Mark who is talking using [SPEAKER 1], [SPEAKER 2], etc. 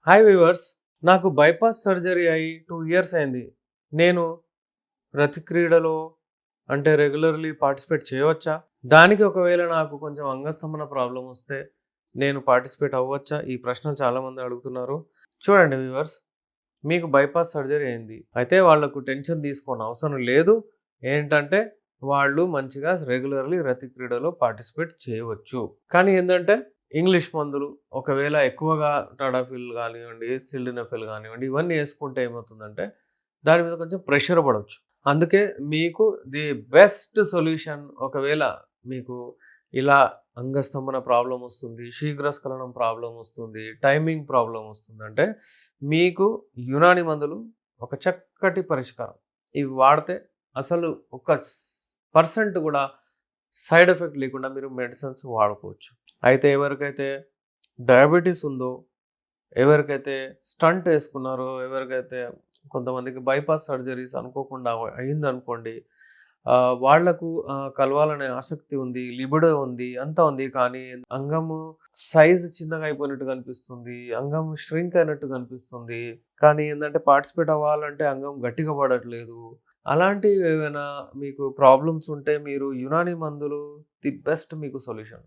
[SPEAKER 1] Hi viewers, నాకు bypass surgery అయ్యి 2 years అయింది. నేను ప్రతి క్రీడలో అంటే రెగ్యులర్‌లీ పార్టిసిపేట్ చేయవచ్చా? దానికి ఒకవేళ నాకు కొంచెం అంగస్తంభన ప్రాబ్లమ్ వస్తే నేను పార్టిసిపేట్ అవ్వచ్చా? ఈ ప్రశ్నలు చాలామంది అడుగుతున్నారు. చూడండి వ్యూవర్స్, మీకు బైపాస్ సర్జరీ అయింది. అయితే వాళ్ళకు టెన్షన్ తీసుకోని అవసరం లేదు. ఏంటంటే వాళ్ళు మంచిగా రెగ్యులర్‌లీ ప్రతి క్రీడలో పార్టిసిపేట్ చేయవచ్చు. కానీ ఏందంటే ఇంగ్లీష్ మందులు ఒకవేళ ఎక్కువగా టడాఫిల్ గానివ్వండి, సిల్డినఫిల్ గానివ్వండి, ఇవన్నీ యేసుకుంటే ఏమవుతుందంటే దాని మీద కొంచెం ప్రెషర్ పడొచ్చు. అందుకే మీకు ది బెస్ట్ సొల్యూషన్ ఒకవేళ మీకు ఇలా అంగస్తంభన ప్రాబ్లమ్ వస్తుంది, శీఘ్రస్ఖలనం ప్రాబ్లమ్ వస్తుంది, టైమింగ్ ప్రాబ్లమ్ వస్తుందంటే మీకు యునాని మందులు ఒక చక్కటి పరిష్కారం. ఇవి వాడితే అసలు ఒక పర్సెంట్ కూడా సైడ్ ఎఫెక్ట్ లేకుండా మీరు మెడిసిన్స్ వాడుకోవచ్చు. అయితే ఎవరికైతే డయాబెటీస్ ఉందో, ఎవరికైతే స్టంట్ యేసుకున్నారో, ఎవరికైతే కొంతమందికి బైపాస్ సర్జరీస్ అనుకోకుండా అయిందనుకోండి. వాళ్లకు కలవాలనే ఆసక్తి ఉంది, లిబిడో ఉంది, అంతా ఉంది. కానీ అంగము సైజ్ చిన్నగా అయిపోయినట్టు కనిపిస్తుంది. అంగం ష్రింక్ అయినట్టు కనిపిస్తుంది. కానీ ఏందంటే పార్టిసిపేట్ అవ్వాలంటే అంగం గట్టిగా పడట్లేదు. అలాంటివి ఏవైనా మీకు ప్రాబ్లమ్స్ ఉంటే మీరు యునాని మందులు ది బెస్ట్ మీకు సొల్యూషన్.